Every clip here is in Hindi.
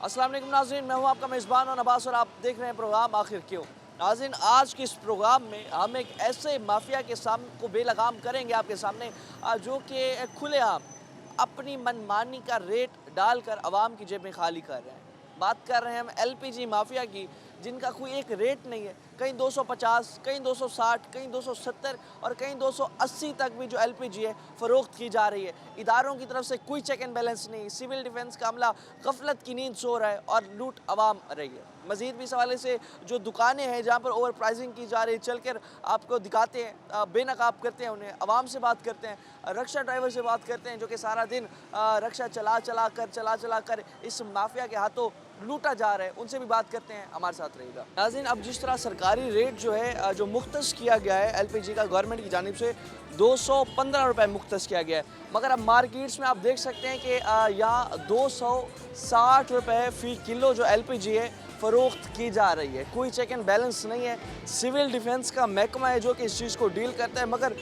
अस्सलाम वालेकुम नाज़रीन, मैं हूं आपका मेज़बान और नबास और आप देख रहे हैं प्रोग्राम आखिर क्यों। नाज़रीन, आज के इस प्रोग्राम में हम एक ऐसे माफिया के सामने को बेलगाम करेंगे आपके सामने जो कि खुलेआम अपनी मनमानी का रेट डालकर आवाम की जेबें खाली कर रहे हैं। बात कर रहे हैं हम एलपीजी माफिया की, जिनका कोई एक रेट नहीं है। कहीं 250, कहीं 260, कहीं 270 और कहीं 280 तक भी जो एलपीजी है फ़रोख्त की जा रही है। इदारों की तरफ से कोई चेक एंड बैलेंस नहीं, सिविल डिफेंस का अमला गफलत की नींद सो रहा है और लूट आवाम रही है। मज़ीद भी इस हवाले से जो दुकानें हैं जहाँ पर ओवर प्राइसिंग की जा रही है, चल कर आपको दिखाते हैं, बेनकाब करते हैं उन्हें, आवाम से बात करते हैं, रक्षा ड्राइवर से बात करते हैं जो कि सारा दिन रक्षा चला कर इस माफिया के हाथों लूटा जा रहा है, उनसे भी बात करते हैं। हमारे साथ रहेगा। नाज़रीन, अब जिस तरह सरकारी रेट जो है जो मुख्तस किया गया है एलपीजी का गवर्नमेंट की जानिब से 215 रुपये मुख्तस किया गया है, मगर अब मार्केट्स में आप देख सकते हैं कि यहाँ 260 रुपये फ़ी किलो जो एलपीजी है फ़रोख्त की जा रही है। कोई चेक एंड बैलेंस नहीं है। सिविल डिफेंस का महकमा है जो कि इस चीज़ को डील करता है, मगर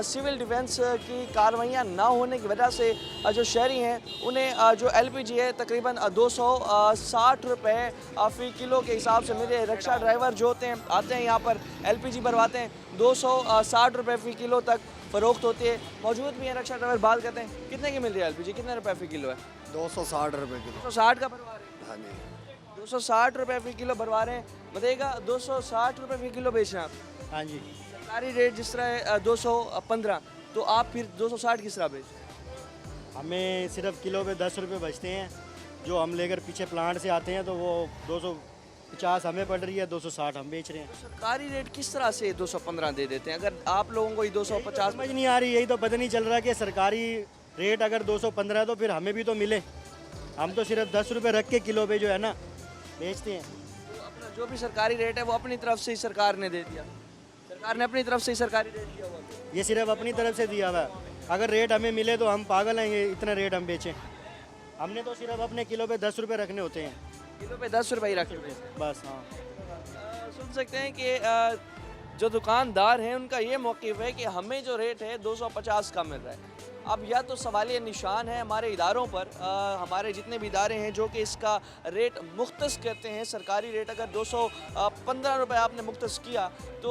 सिविल डिफेंस की कार्रवाइयाँ ना होने की वजह से जो शहरी हैं उन्हें जो एलपीजी है तकरीबन 260 रुपये फ़ी किलो के हिसाब से मिले। रक्षा ड्राइवर जो होते हैं आते हैं यहाँ पर एलपीजी भरवाते हैं, 260 रुपये फ़ी किलो तक फ़रोख्त होती है। मौजूद भी हैं रक्षा ड्राइवर, बात करते हैं कितने की मिल रही है एलपीजी, कितने रुपये फ़ी किलो है? 260 रुपये किलो। 260 का भरवा रहे हैं? हाँ जी। 260 रुपये फ़ी किलो भरवा रहे हैं, बताइएगा 260 रुपये फ़ी किलो बेच रहे हैं आप। हाँ जी। सरकारी रेट जिस तरह है 215, तो आप फिर 260 किस तरह बेच रहे हैं? हमें सिर्फ किलो पे 10 रुपये बचते हैं। जो हम लेकर पीछे प्लांट से आते हैं तो वो 250 हमें पड़ रही है, 260 हम बेच रहे हैं। सरकारी रेट किस तरह से 215 दे देते हैं, अगर आप लोगों को ही 250? समझ नहीं आ रही, यही तो पता नहीं चल रहा कि सरकारी रेट अगर 215 है तो फिर हमें भी तो मिले। हम तो सिर्फ 10 रुपये रख के किलो पे जो है ना बेचते हैं। तो अपना जो भी सरकारी रेट है वो अपनी तरफ से ही सरकार ने दे दिया, सरकार ने अपनी तरफ से ही सरकारी रेट दिया हुआ है। ये सिर्फ अपनी तरफ से दिया हुआ है। अगर रेट हमें मिले तो हम पागल हैं, ये इतना रेट हम बेचें। हमने तो सिर्फ अपने किलो पे 10 रुपये रखने होते हैं, किलो पे 10 रुपये ही रखे हुए हैं। बस। हाँ, सुन सकते हैं कि जो दुकानदार हैं उनका ये मौक़िफ़ है कि हमें जो रेट है 250 का मिल रहा है। अब या तो सवालिया निशान है हमारे इदारों पर, हमारे जितने भी इदारे हैं जो कि इसका रेट मुख्तस करते हैं। सरकारी रेट अगर 215 रुपये आपने मुख्तस किया तो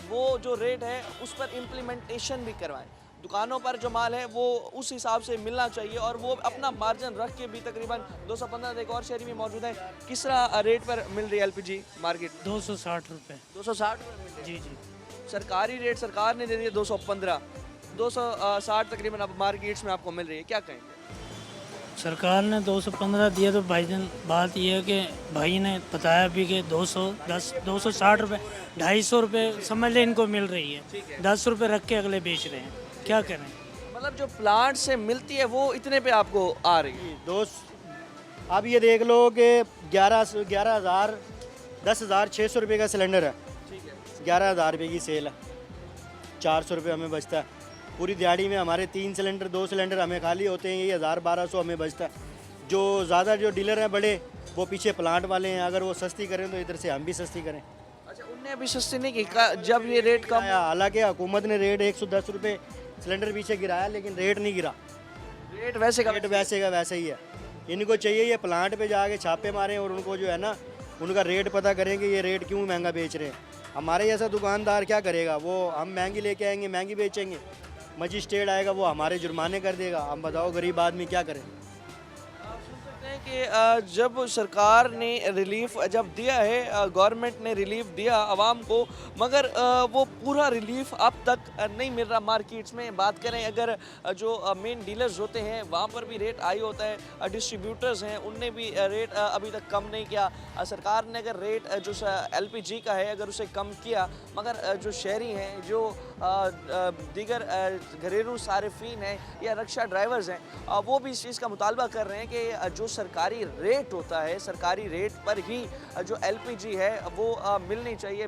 वो जो रेट है उस पर इम्प्लीमेंटेशन भी करवाएं। दुकानों पर जो माल है वो उस हिसाब से मिलना चाहिए और वो अपना मार्जिन रख के भी तकरीबन 215। एक और शहरी भी मौजूद है, किस तरह रेट पर मिल रही है एलपीजी मार्केट? 260 रुपये। 260 रुपये मिल रही है। जी जी। सरकारी रेट सरकार ने दे दिया 215, 260 तकरीबन अब मार्केट्स में आपको मिल रही है, क्या कहेंगे? सरकार ने 215 दिया तो भाईजान बात यह है कि भाई ने बताया भी कि 210 260 रुपये 250 रुपये समझ ले इनको मिल रही है, 10 रुपये रख के अगले बेच रहे हैं, क्या करें? मतलब जो प्लांट से मिलती है वो इतने पे आपको आ रही है। दोस्त आप ये देख लो कि 11,000 10,600 रुपये का सिलेंडर है। ठीक है। 11,000 रुपये की सेल है, 400 रुपये हमें बचता है। पूरी दिहाड़ी में हमारे 3 सिलेंडर 2 सिलेंडर हमें खाली होते हैं, ये 1,000-1,200 हमें बचता है। जो ज़्यादा जो डीलर हैं बड़े, वो पीछे प्लांट वाले हैं, अगर वो सस्ती करें तो इधर से हम भी सस्ती करें। अच्छा, उनने अभी सस्ती नहीं की जब ये रेट कम? हालांकि हुकूमत ने रेट 110 रुपये सिलेंडर पीछे गिराया, लेकिन रेट नहीं गिरा। रेट वैसे का रेट वैसे का वैसे ही है। इनको चाहिए ये प्लांट पे जाके छापे मारें और उनको जो है ना उनका रेट पता करें कि ये रेट क्यों महंगा बेच रहे हैं। हमारे जैसा दुकानदार क्या करेगा, वो हम महंगी लेके आएंगे, महंगी बेचेंगे, मजिस्ट्रेट आएगा वो हमारे जुर्माने कर देगा। हम बताओ गरीब आदमी क्या करें? कि जब सरकार ने रिलीफ जब दिया है, गवर्नमेंट ने रिलीफ दिया आवाम को, मगर वो पूरा रिलीफ अब तक नहीं मिल रहा मार्केट्स में। बात करें अगर जो मेन डीलर्स होते हैं वहाँ पर भी रेट हाई होता है, डिस्ट्रीब्यूटर्स हैं उनने भी रेट अभी तक कम नहीं किया। सरकार ने अगर रेट जो एलपीजी का है अगर उसे कम किया, मगर जो शहरी हैं, जो दीगर घरेलू सारिफिन हैं या रक्षा ड्राइवर्स हैं, वो भी इस चीज़ का मुतालबा कर रहे हैं कि जो सरकारी रेट होता है, सरकारी रेट पर ही जो एलपीजी है वो मिलनी चाहिए।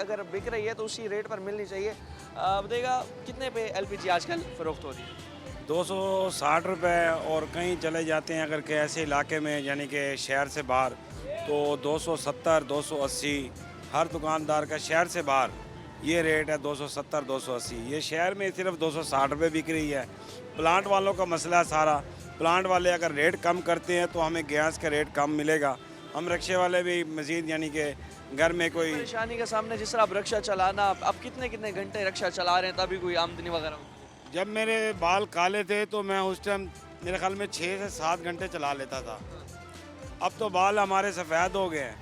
अगर बिक रही है तो उसी रेट पर मिलनी चाहिए। बताइएगा कितने पे एलपीजी आजकल फ़रोख्त हो रही है? 260 रुपये, और कहीं चले जाते हैं अगर के ऐसे इलाके में यानी कि शहर से बाहर तो 270 280। हर दुकानदार का शहर से बाहर ये रेट है 270 280। ये शहर में सिर्फ 260 रुपये बिक रही है। प्लांट वालों का मसला है सारा प्लांट वाले अगर रेट कम करते हैं तो हमें गैस का रेट कम मिलेगा। हम रिक्शे वाले भी मज़ीद यानी कि घर में कोई परेशानी के सामने जिस तरह आप रिक्शा चलाना, आप कितने कितने घंटे रिक्शा चला रहे हैं तभी कोई आमदनी वगैरह होती जब मेरे बाल काले थे तो मैं उस टाइम मेरे ख्याल में 6 से 7 घंटे चला लेता था। अब तो बाल हमारे सफ़ेद हो गए हैं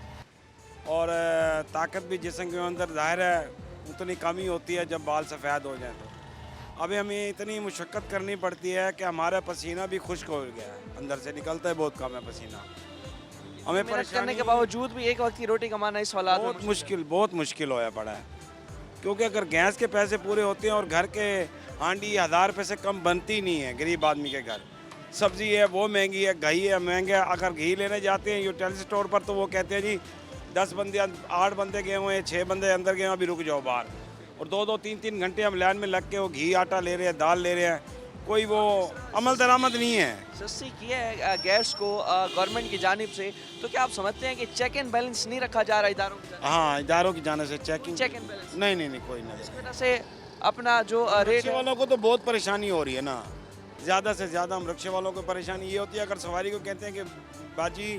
और ताकत भी जिस्म के अंदर ज़ाहिर है उतनी कमी होती है जब बाल सफ़ेद हो जाए। तो अभी हमें इतनी मुशक्क़त करनी पड़ती है कि हमारा पसीना भी खुश्क हो गया है, अंदर से निकलता है बहुत कम है पसीना। हमें है। मेहनत करने के बावजूद भी एक वक्त की रोटी कमाना इस हालात में बहुत मुश्किल होया पड़ा है, क्योंकि अगर गैस के पैसे पूरे होते हैं और घर के हांडी 1000 रुपये से कम बनती नहीं है गरीब आदमी के घर। सब्ज़ी है वो महंगी है, घी है महंगा है। अगर घी लेने जाते हैं यूटिलिटी स्टोर पर तो वो कहते हैं जी 10 बंदे 8 बंदे गए हुए हैं, 6 बंदे अंदर गए हैं, अभी रुक जाओ बाहर। और 2-2 3-3 घंटे हम लाइन में लग के वो घी आटा ले रहे हैं, दाल ले रहे हैं, कोई वो अमल दरामद नहीं है। सस्ती की है गैस को गवर्नमेंट की जानिब से, तो क्या आप समझते हैं कि चेक एंड बैलेंस नहीं रखा जा रहा इदारों की जानिब हाँ, इदारों की जाने से चेकिंग चेक एंड बैलेंस नहीं कोई नहीं। इस वजह से अपना जो रेट रिक्शे वालों को तो बहुत परेशानी हो रही है ना, ज़्यादा से ज़्यादा हम रिक्शे वालों को परेशानी ये होती है अगर सवारी को कहते हैं कि बाजी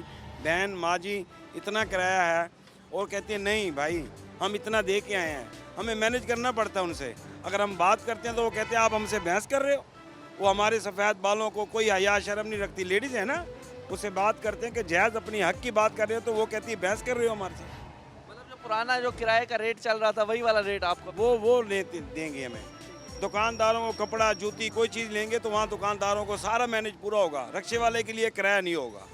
बहन माँ जी इतना किराया है और कहते हैं नहीं भाई हम इतना दे के आए हैं, हमें मैनेज करना पड़ता है उनसे। अगर हम बात करते हैं तो वो कहते हैं आप हमसे बहस कर रहे हो। वो हमारे सफ़ेद बालों को कोई हया शर्म नहीं रखती, लेडीज़ है ना, उससे बात करते हैं कि जायज़ अपनी हक की बात कर रहे हो तो वो कहती है बहस कर रहे हो हमारे से। मतलब जो पुराना जो किराए का रेट चल रहा था वही वाला रेट आपको वो लेते देंगे हमें। दुकानदारों को कपड़ा जूती कोई चीज़ लेंगे तो वहाँ दुकानदारों को सारा मैनेज पूरा होगा, रिक्शे वाले के लिए किराया नहीं होगा।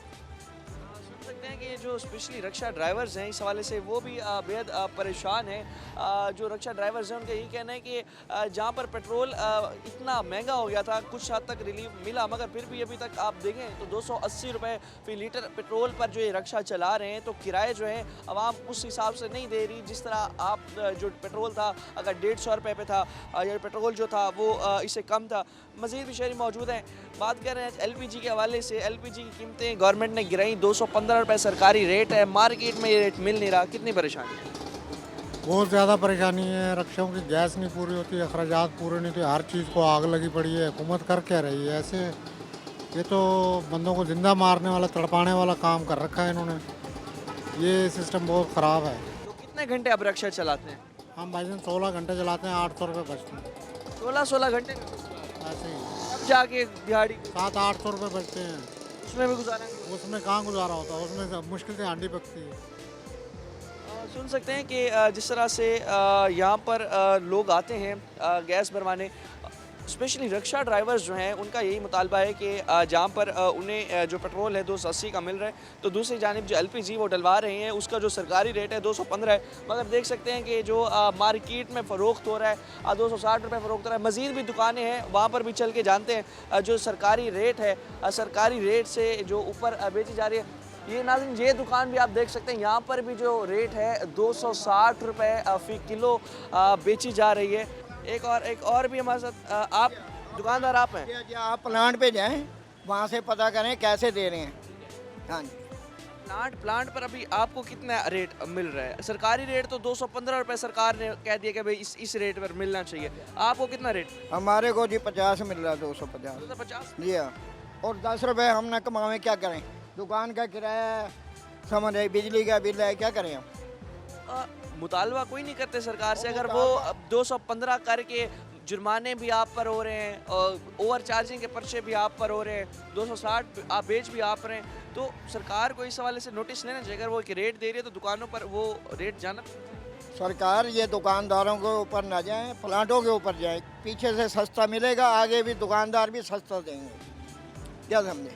सुन सकते हैं कि ये जो स्पेशली रिक्शा ड्राइवर्स हैं इस हवाले से वो भी बेहद परेशान हैं। जो रिक्शा ड्राइवर्स हैं उनका यही कहना है कि जहाँ पर पेट्रोल इतना महंगा हो गया था कुछ हद तक रिलीफ मिला, मगर फिर भी अभी तक आप देखें तो 280 रुपये फ़ी लीटर पेट्रोल पर जो ये रिक्शा चला रहे हैं, तो किराए जो है आवाम उस हिसाब से नहीं दे रही जिस तरह आप जो पेट्रोल था अगर 150 रुपये पे था या पेट्रोल जो था वो इससे कम था। मज़ीद भी शहरी मौजूद हैं, बात कर रहे हैं LPG के हवाले से। LPG की कीमतें गवर्नमेंट ने गिराई, 215 रुपये सरकारी रेट है, मार्केट में ये रेट मिल नहीं रहा, कितनी परेशानी है? बहुत ज़्यादा परेशानी है। रिक्शों की गैस नहीं पूरी होती, अखराजात पूरे नहीं होते, हर चीज़ को आग लगी पड़ी है। हुकूमत कर क्या रही है ऐसे? ये तो बंदों को ज़िंदा मारने वाला तड़पाने वाला काम कर रखा है इन्होंने। ये सिस्टम बहुत ख़राब है। तो कितने घंटे आप रिक्शा चलाते हैं? हम भाईजान 16 घंटे चलाते हैं, 800 रुपये बचते हैं 16 घंटे ऐसे ही। अब जाके दिहाड़ी 700-800 रुपये बचते हैं, उसमें भी गुजारा है। उसमें कहाँ गुजारा होता है? उसमें सब मुश्किल से हांडी पकती है। सुन सकते हैं कि जिस तरह से यहाँ पर लोग आते हैं गैस भरवाने, स्पेशली रिक्शा ड्राइवर्स जो हैं उनका यही मुतालबा है कि जहाँ पर उन्हें जो पेट्रोल है 280 का मिल रहा है, तो दूसरी जानिब जो LPG वो डलवा रहे हैं उसका जो सरकारी रेट है 215 है, मगर देख सकते हैं कि जो मार्केट में फ़रोख्त हो रहा है 260 रुपये फ़रोख्त हो रहा है। मज़ीद भी दुकानें हैं वहाँ पर भी चल के जानते हैं जो सरकारी रेट है, सरकारी रेट से जो ऊपर बेची जा रही है। ये नाज़रीन ये दुकान भी आप देख सकते हैं, यहाँ पर भी जो रेट है 260 रुपये फ़ी किलो बेची जा रही है। एक और भी हमारे साथ आप दुकानदार आप हैं? जी, आप प्लांट पे जाएं, वहाँ से पता करें कैसे दे रहे हैं। हाँ जी, प्लांट पर अभी आपको कितना रेट मिल रहा है? सरकारी रेट तो 215 रुपये सरकार ने कह दिया कि भाई इस रेट पर मिलना चाहिए, आपको कितना रेट? हमारे को जी 50 मिल रहा है, 250। 250। जी हाँ, और 10 रुपये हम ना कमावें, क्या करें? दुकान का किराया है, समझ रहे, बिजली का बिल है, क्या करें हम? मुतालबा कोई नहीं करते सरकार से, अगर वो 215 करके जुर्माने भी आप पर हो रहे हैं और ओवर चार्जिंग के पर्चे भी आप पर हो रहे हैं, 260 आप बेच भी आप रहे हैं, तो सरकार को इस हवाले से नोटिस लेना चाहिए। अगर वो एक रेट दे रही है तो दुकानों पर वो रेट जाना। सरकार ये दुकानदारों के ऊपर ना जाए, प्लांटों के ऊपर जाए। पीछे से सस्ता मिलेगा, आगे भी दुकानदार भी सस्ता देंगे, क्या समझे?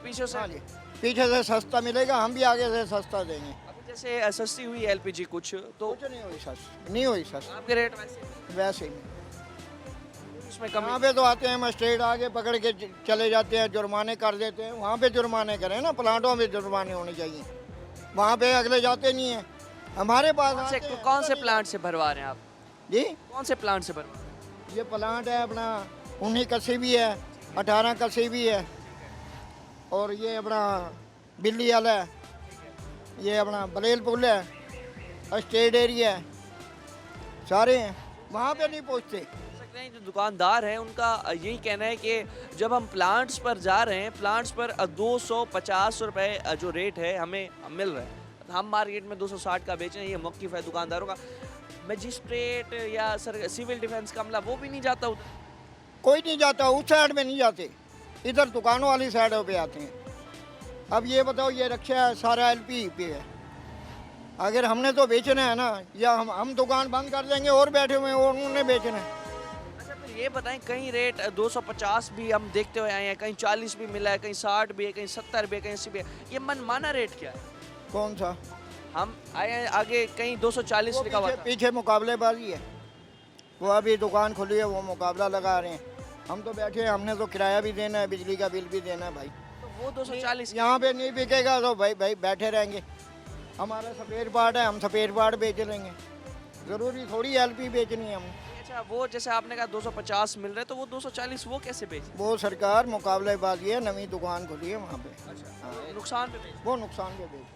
पीछे से हाँ जी, पीछे से सस्ता मिलेगा, हम भी आगे से सस्ता देंगे। जैसे सस्ती हुई है LPG कुछ, तो कुछ नहीं हुई सस्ती, नहीं हुई सस्ती, आपके रेट वैसे वैसे ही। उसमें कम वहाँ पे तो आते हैं मजिस्ट्रेट आगे पकड़ के चले जाते हैं, जुर्माने कर देते हैं। वहाँ पे जुर्माने करें ना, प्लांटों में जुर्माने होने चाहिए, वहाँ पे अगले जाते नहीं हैं। हमारे पास कौन से प्लांट से भरवा रहे हैं आप जी? कौन से प्लांट से भरवा रहे हैं? ये प्लांट है अपना 19 कसी भी है, 18 कसी भी है, और ये अपना बिल्ली वाला है, ये अपना बलेल पुल है, स्टेट एरिया है, सारे हैं। वहाँ पे नहीं पहुँचते। सकते हैं जो दुकानदार हैं उनका यही कहना है कि जब हम प्लांट्स पर जा रहे हैं, प्लांट्स पर 250 रुपये जो रेट है हमें मिल रहा है, हम मार्केट में 260 का बेच रहे हैं, ये मौक़िफ़ है दुकानदारों का। मजिस्ट्रेट या सिविल डिफेंस का अमला वो भी नहीं जाता उधर? कोई नहीं जाता, उस साइड में नहीं जाते, इधर दुकानों वाली साइडों पे आते हैं। अब ये बताओ, ये रक्षा सारा LP पे है, अगर हमने तो बेचना है ना, या हम दुकान बंद कर देंगे और बैठे हुए हैं और उन्होंने बेचना है। अच्छा फिर ये बताएं, कहीं रेट 250 भी हम देखते हुए आए हैं, कहीं 40 भी मिला है, कहीं 60 भी है, कहीं 70 भी है, कहीं 80 भी है, ये मनमाना रेट क्या है? कौन सा? हम आए हैं आगे कहीं 240 लिखा हुआ था। पीछे मुकाबलेबाजी है, वो अभी दुकान खुली है, वो मुकाबला लगा रहे हैं। हम तो बैठे हैं, हमने तो किराया भी देना है, बिजली का बिल भी देना है भाई। तो वो 240 यहाँ पे नहीं बिकेगा तो भाई बैठे रहेंगे। हमारा सफ़ेद पाट है, हम सफ़ेद पाट बेच लेंगे, ज़रूरी थोड़ी LP बेचनी है हमने। अच्छा वो जैसे आपने कहा 250 मिल रहे तो वो 240 वो कैसे बेच? वो सरकार मुकाबलेबाजी है, नवी दुकान खुली है वहाँ पे। अच्छा नुकसान पे बेच? वो नुकसान पे बेच।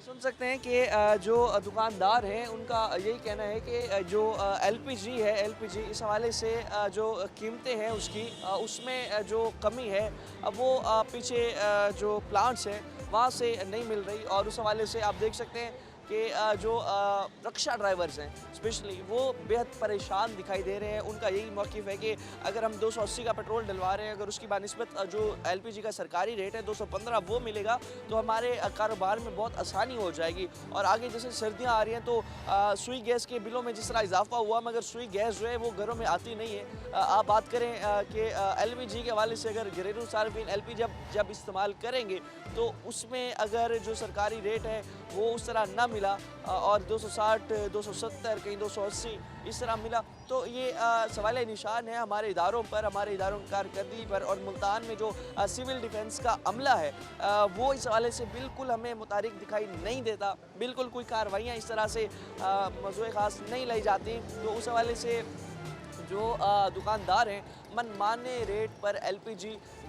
सुन सकते हैं कि जो दुकानदार हैं उनका यही कहना है कि जो LPG है, LPG इस हवाले से जो कीमतें हैं उसकी उसमें जो कमी है वो पीछे जो प्लांट्स हैं वहाँ से नहीं मिल रही, और उस हवाले से आप देख सकते हैं कि जो रक्षा ड्राइवर्स हैं स्पेशली वो बेहद परेशान दिखाई दे रहे हैं। उनका यही मौक़िफ़ है कि अगर हम 280 का पेट्रोल डलवा रहे हैं, अगर उसकी बानिस्बत जो LPG का सरकारी रेट है 215 वो मिलेगा तो हमारे कारोबार में बहुत आसानी हो जाएगी। और आगे जैसे सर्दियाँ आ रही हैं तो सुई गैस के बिलों में जिस तरह इजाफा हुआ, मगर सुई गैस जो है वो घरों में आती नहीं है। आप बात करें कि LPG के हवाले से, अगर घरेलू सार्फिन LPG जब इस्तेमाल करेंगे तो उसमें अगर जो सरकारी रेट है वो उस तरह ना मिला और 260, 270, कहीं 280 इस तरह मिला तो ये सवाल निशान है हमारे इदारों पर, हमारे इदारों की कारकर्दगी पर। और मुल्तान में जो सिविल डिफेंस का अमला है वो इस हवाले से बिल्कुल हमें मुतारिक दिखाई नहीं देता, बिल्कुल कोई कार्रवाइयाँ इस तरह से मौज़ूए ख़ास नहीं लाई जाती। तो उस हवाले से जो दुकानदार हैं मनमाने रेट पर LPG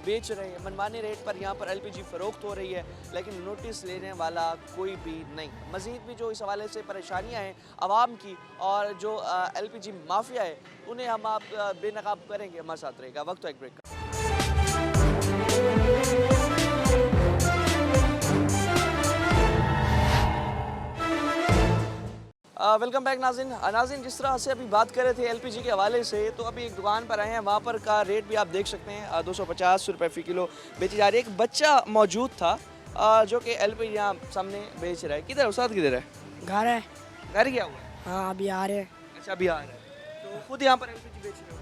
बेच रहे हैं, मनमाने रेट पर यहाँ पर LPG फ़रोख्त हो रही है, लेकिन नोटिस लेने वाला कोई भी नहीं। मज़ीद भी जो इस हवाले से परेशानियाँ हैं आवाम की और जो LPG माफिया है उन्हें हम आप बेनकाब करेंगे, हमारे साथ रहेगा। वक्त तो एक ब्रेक का। वेलकम बैक नाज़रीन। नाज़रीन जिस तरह से अभी बात कर रहे थे LPG के हवाले से, तो अभी एक दुकान पर आए हैं, वहाँ पर का रेट भी आप देख सकते हैं 250 रुपये फ़ी किलो बेची जा रही है। एक बच्चा मौजूद था जो कि LPG यहाँ सामने बेच रहा है। किधर उस्ताद, किधर है? घर है। घर गया हुआ है? हाँ अभी आ रहे हैं। अच्छा अभी आ रहा है, तो खुद यहाँ पर LPG बेच रहे हो?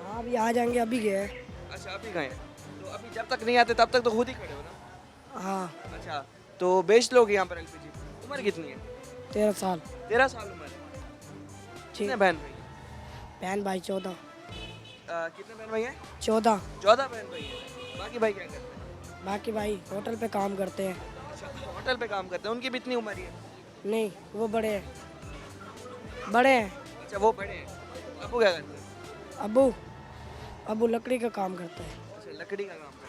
हाँ अभी आ जाएंगे, अभी गए। अच्छा अभी गए, तो अभी जब तक नहीं आते तब तक तो खुद ही खड़े हो ना? हाँ। अच्छा तो बेच लोगे यहाँ पर LPG? उम्र कितनी है? 13 साल। 13 साल उम्र है। कितने बहन भाई? बहन भाई 14। कितने बहन भाई हैं? 14। 14 बहन भाई हैं। बाकी भाई क्या करते हैं? बाकी भाई होटल पे काम करते हैं। अच्छा होटल पे काम करते हैं, उनकी भी इतनी उम्र ही है? नहीं वो बड़े हैं, बड़े हैं। अच्छा वो बड़े हैं। अबू क्या करते हैं? अबू लकड़ी का काम करता है। अच्छा लकड़ी का काम करते हैं।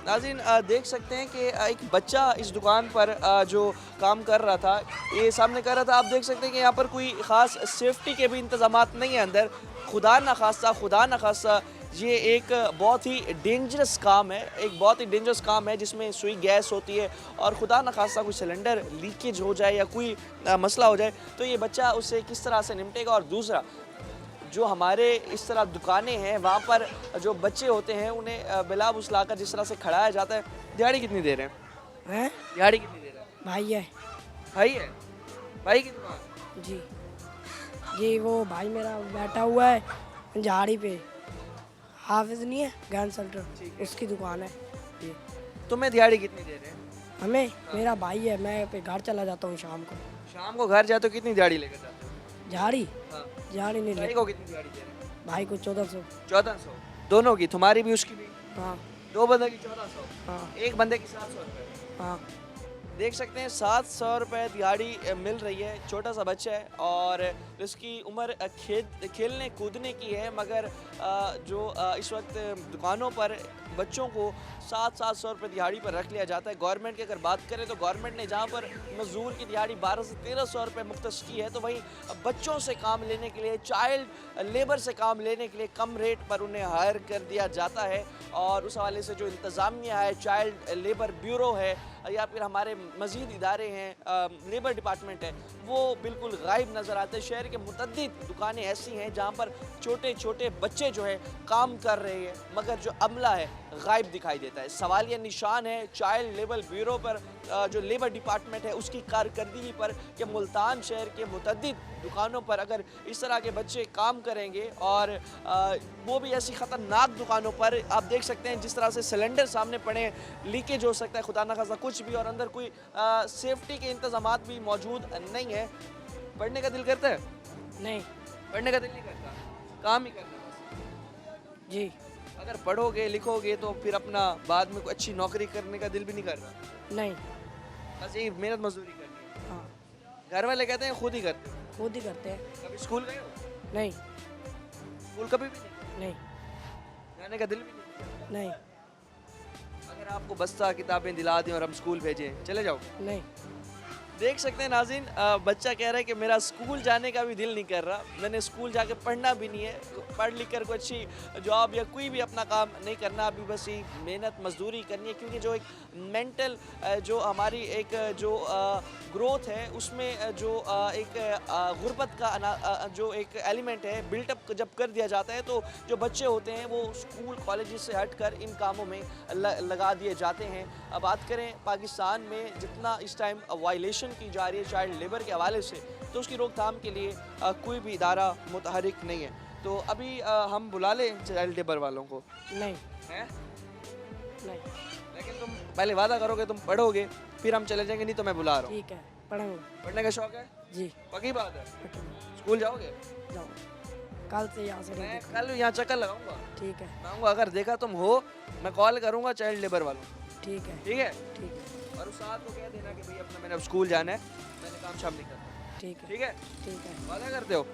नाज़रीन देख सकते हैं कि एक बच्चा इस दुकान पर जो काम कर रहा था, ये सामने कर रहा था, आप देख सकते हैं कि यहाँ पर कोई ख़ास सेफ्टी के भी इंतज़ामात नहीं है अंदर। खुदा न खास्ता ये एक बहुत ही डेंजरस काम है, एक बहुत ही डेंजरस काम है जिसमें सुई गैस होती है और खुदा न खास्ता कोई सिलेंडर लीकेज हो जाए या कोई मसला हो जाए तो ये बच्चा उससे किस तरह से निपटेगा। और दूसरा जो हमारे इस तरह दुकानें हैं वहाँ पर जो बच्चे होते हैं उन्हें बिला बुसलाकर जिस तरह से खड़ाया जाता है। दिहाड़ी कितनी दे रहे हैं? दिहाड़ी कितनी दे रहे हैं? भाई है। भाई है? भाई की दुकान? जी वो भाई मेरा बैठा हुआ है झाड़ी पे, हाफिज नहीं है गन सेंटर, उसकी दुकान है ये। तुम्हें दिहाड़ी कितनी दे रहे हैं? हमें, मेरा भाई है, मैं पे घर चला जाता हूँ शाम को। शाम को घर जाते हो, कितनी दिहाड़ी लेकर जाते हो? झाड़ी? हाँ। झाड़ी नहीं भाई ले। को कितनी दिहाड़ी दे रहे हैं? भाई को 1400। 1400 दोनों की? तुम्हारी भी उसकी भी? हाँ। 2 बंदे की 1400? हाँ। एक बंदे की 700 रुपये? हाँ। देख सकते हैं 700 रुपये दिहाड़ी मिल रही है। छोटा सा बच्चा है और इसकी उम्र खेलने कूदने की है, मगर जो इस वक्त दुकानों पर बच्चों को 700 रुपये दिहाड़ी पर रख लिया जाता है। गवर्नमेंट की अगर बात करें तो गवर्नमेंट ने जहाँ पर मजदूर की दिहाड़ी 1200 से 1300 रुपये मुख्तस की है, तो वहीं बच्चों से काम लेने के लिए, चाइल्ड लेबर से काम लेने के लिए कम रेट पर उन्हें हायर कर दिया जाता है। और उस हवाले से जो इंतज़ामिया है, चाइल्ड लेबर ब्यूरो है या फिर हमारे मज़ीद इदारे हैं, लेबर डिपार्टमेंट है, वो बिल्कुल गायब नज़र आते हैं। शहर के मुतअद्दिद दुकानें ऐसी हैं जहाँ पर छोटे छोटे बच्चे जो है काम कर रहे हैं, मगर जो अमला है गायब दिखाई देता है। सवालिया निशान है चाइल्ड लेबर ब्यूरो पर, जो लेबर डिपार्टमेंट है उसकी कारकर्दगी पर, कि मुल्तान शहर के मुतअद्दिद दुकानों पर अगर इस तरह के बच्चे काम करेंगे और वो भी ऐसी ख़तरनाक दुकानों पर, आप देख सकते हैं जिस तरह से सिलेंडर सामने पड़े हैं, लीकेज हो सकता है खुदा न खासा कुछ भी, और अंदर कोई सेफ्टी के इंतजामात भी मौजूद नहीं है। पढ़ने का दिल करता है? नहीं। पढ़ने का दिल नहीं करता, काम ही करना बस। जी। अगर पढ़ोगे लिखोगे तो फिर अपना बाद में कोई अच्छी नौकरी करने का दिल भी नहीं कर रहा, नहीं। बस यही मेहनत मजदूरी करनी है। हाँ, घर वाले कहते हैं खुद ही करते हो। खुद ही करते हैं। कभी स्कूल गए हो? नहीं। स्कूल कभी भी नहीं? नहीं। जाने का दिल भी नहीं किया? नहीं। अगर आपको बस्ता किताबें दिला दें और हम स्कूल भेजें, चले जाओ? नहीं। देख सकते हैं नाज़रीन, बच्चा कह रहा है कि मेरा स्कूल जाने का भी दिल नहीं कर रहा, मैंने स्कूल जाके पढ़ना भी नहीं है, पढ़ लिख कर कोई अच्छी जॉब या कोई भी अपना काम नहीं करना, अभी बस ये मेहनत मजदूरी करनी है। क्योंकि जो एक मेंटल जो हमारी एक जो ग्रोथ है उसमें जो एक गुर्बत का जो एक एलिमेंट है बिल्टअप जब कर दिया जाता है, तो जो बच्चे होते हैं वो स्कूल कॉलेज से हटकर इन कामों में लगा दिए जाते हैं। अब बात करें पाकिस्तान में जितना इस टाइम वायलेशन की जा रही है चाइल्ड लेबर के हवाले से, तो उसकी रोकथाम के लिए कोई भी इदारा मुतहरिक नहीं है। तो अभी हम बुला लें चाइल्ड लेबर वालों को? नहीं। हैं? नहीं। लेकिन तुम पहले वादा करोगे तुम पढ़ोगे, फिर हम चले जाएंगे, नहीं तो मैं बुला रहा हूँ। ठीक है, पढ़ेंगे। पढ़ने का शौक है? जी। पक्की बात है? पढ़ेंगे। स्कूल जाओगे? जाओ, कल से यहाँ से मैं नहीं। कल यहाँ चक्कर लगाऊंगा। ठीक है। मैं आऊँगा, अगर देखा तुम हो मैं कॉल करूँगा चाइल्ड लेबर वालों को। ठीक है। ठीक है? ठीक है। और उस साथ को कह देना कि भाई अपना मैंने अब स्कूल जाना है, मैंने काम शाम नहीं करना। ठीक है। ठीक है? ठीक है। वादा करते हो?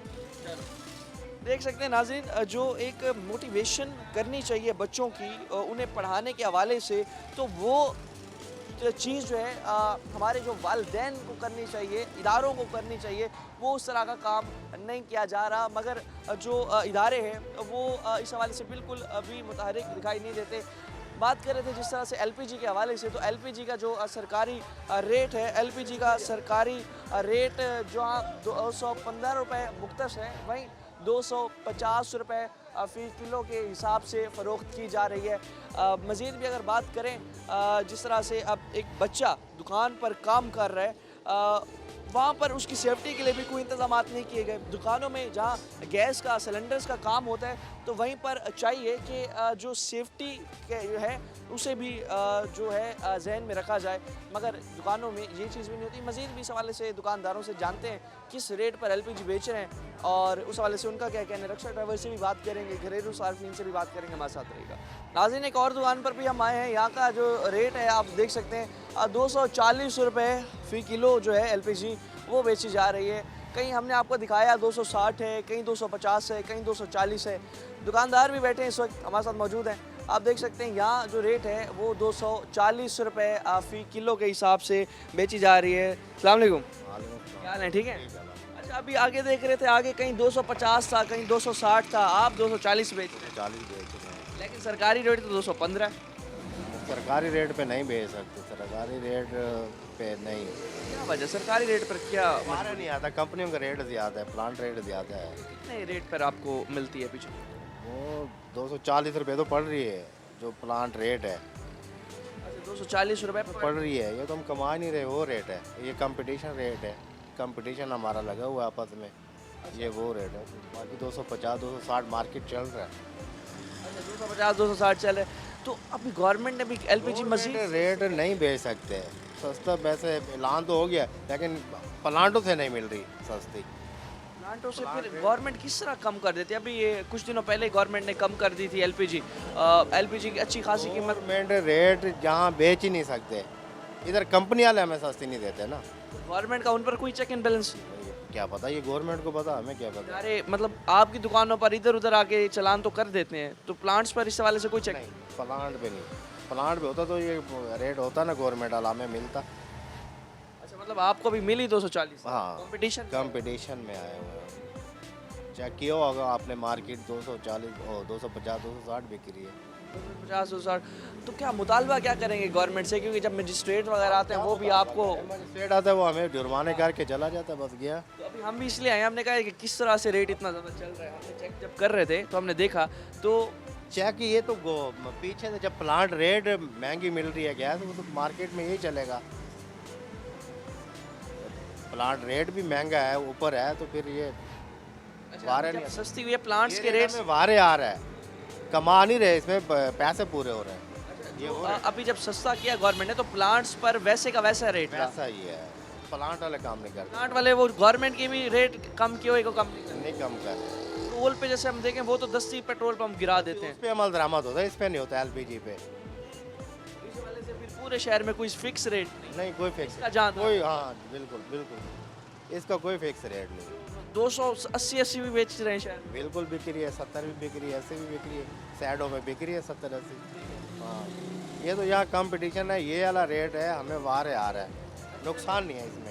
चलो। देख सकते हैं नाज़रीन, जो एक मोटिवेशन करनी चाहिए बच्चों की उन्हें पढ़ाने के हवाले से, तो वो चीज़ जो है हमारे जो वालिदैन को करनी चाहिए, इदारों को करनी चाहिए, वो उस तरह का काम नहीं किया जा रहा। मगर जो इदारे हैं वो इस हवाले से बिल्कुल अभी मुतहरिक दिखाई नहीं देते। बात कर रहे थे जिस तरह से एलपीजी के हवाले से, तो एलपीजी का जो सरकारी रेट है, एलपीजी का सरकारी रेट जो 215 रुपये मुख्तस है, वहीं 250 रुपये फ़ी किलो के हिसाब से फ़रोख्त की जा रही है। मज़ीद भी अगर बात करें जिस तरह से अब एक बच्चा दुकान पर काम कर रहा है, वहाँ पर उसकी सेफ्टी के लिए भी कोई इंतज़ामात नहीं किए गए। दुकानों में जहाँ गैस का सिलेंडर्स का काम होता है, तो वहीं पर चाहिए कि जो सेफ्टी है उसे भी जो है जहन में रखा जाए, मगर दुकानों में ये चीज़ भी नहीं होती। मज़ीद भी इस हवाले से दुकानदारों से जानते हैं किस रेट पर एलपीजी बेच रहे हैं और उस हवाले से उनका क्या कहना है। रिक्शा ड्राइवर से भी बात करेंगे, घरेलू सार्फिन से भी बात करेंगे, हमारे साथ रहेगा। नाज़रीन, एक और दुकान पर भी हम आए हैं, यहाँ का जो रेट है आप देख सकते हैं 240 रुपये फ़ी किलो जो है एलपीजी वो बेची जा रही है। कहीं हमने आपको दिखाया 260 है, कहीं 250 है, कहीं 240 है। दुकानदार भी बैठे हैं इस वक्त हमारे साथ मौजूद हैं, आप देख सकते हैं यहाँ जो रेट है वो 240 रुपये फ़ी किलो के हिसाब से बेची जा रही है। अस्सलाम वालेकुम, क्या हाल है? ठीक है? अच्छा, अभी आगे देख रहे थे, आगे कहीं 250 था, कहीं 260 था, आप 240 बेच रहे हैं। 40 बेच रहे हैं। लेकिन सरकारी रेट तो 215 है। सरकारी रेट पे नहीं बेच सकते, सरकारी रेट पे नहीं। क्या वजह, सरकारी रेट पर क्या हमारा नहीं आता, कंपनियों का रेट ज़्यादा है, प्लांट रेट ज़्यादा है। कितने रेट पर आपको मिलती है पीछे? वो 240 रुपये तो पड़ रही है जो प्लांट रेट है, अच्छा 240 रुपये पड़ रही है। ये तो हम कमा नहीं रहे, वो रेट है, ये कंपटीशन रेट है, कंपटीशन हमारा लगा हुआ है आपस में, ये वो रेट है। बाकी 250 260 मार्केट चल रहा है। अच्छा 250 260 चल रहे। तो अभी गवर्नमेंट ने भी एलपीजी मशीन रेट नहीं बेच सकते, सस्ता वैसे ऐलान तो हो गया, लेकिन प्लांटों से नहीं मिल रही सस्ती। प्लांटों से फिर गवर्नमेंट किस तरह कम कर देती है? अभी ये कुछ दिनों पहले गवर्नमेंट ने कम कर दी थी एलपीजी की अच्छी खासी कीमत। गवर्नमेंट रेट जहाँ बेच ही नहीं सकते, इधर कंपनी वाले हमें सस्ती नहीं देते ना। गवर्नमेंट का उन पर कोई चेक एंड बैलेंस? क्या पता, ये गवर्नमेंट को पता, हमें क्या पता। अरे मतलब आपकी दुकानों पर इधर उधर आके चालान तो कर देते हैं, तो प्लांट्स पर इस हवाले से कोई चेक? नहीं, प्लांट पे नहीं। प्लांट पे होता तो ये रेट होता ना गवर्नमेंट वाला, हमें मिलता। अच्छा, मतलब आपको भी मिली 240? हाँ, कंपटीशन कंपटीशन में आए हुए हैं। चेक किया होगा आपने, मार्केट 240 और 250 260 बिक रही है। 50 260। तो क्या मुतालबा क्या करेंगे गवर्नमेंट से, क्योंकि जब मजिस्ट्रेट वगैरह आते हैं वो भी आपको, मजिस्ट्रेट आता है वो हमें जुर्माने करके चला जाता है, बस गया। तो अभी हम भी इसलिए आए, हमने कहा कि किस तरह से रेट इतना ज़्यादा चल रहा है। हमने चेक जब कर रहे थे तो हमने देखा तो चेक ये तो पीछे से जब प्लांट रेट महंगी मिल रही है गैस, वो तो मार्केट में यही चलेगा। प्लांट रेट भी महंगा है, ऊपर है, तो फिर ये वारे जब नहीं सस्ती हुई है प्लांट्स के रेट में वारे आ रहा है, कमा नहीं रहे, इसमें पैसे पूरे हो रहे हैं। ये हो रहा है। अभी जब सस्ता किया गवर्नमेंट ने तो प्लांट्स पर वैसे का वैसा रेट था। वैसा ही है, प्लांट वाले काम नहीं करते। प्लांट वाले वो गवर्नमेंट की भी रेट कम किए हुए को कम नहीं करते। नहीं कम कर रहे। टोल पे जैसे हम देखें वो तो 10 पेट्रोल पंप गिरा देते हैं, इस पे अमल दरामद होता है, इस पे नहीं होता, एलपीजी पे इस वाले से फिर पूरे शहर में कोई फिक्स रेट नहीं। नहीं, कोई फिक्स इसका जान कोई, हाँ बिल्कुल बिल्कुल, इसका कोई फिक्स रेट नहीं। 280 भी बेच रहे हैं शहर में। बिल्कुल बिक रही है, 70 भी बिक रही है, 80 भी बिक रही है, साइडों में बिक रही है 70 80। हाँ, ये तो यहाँ कंपटीशन है, ये वाला रेट है, हमें वारे आ रहा है, नुकसान नहीं है इसमें।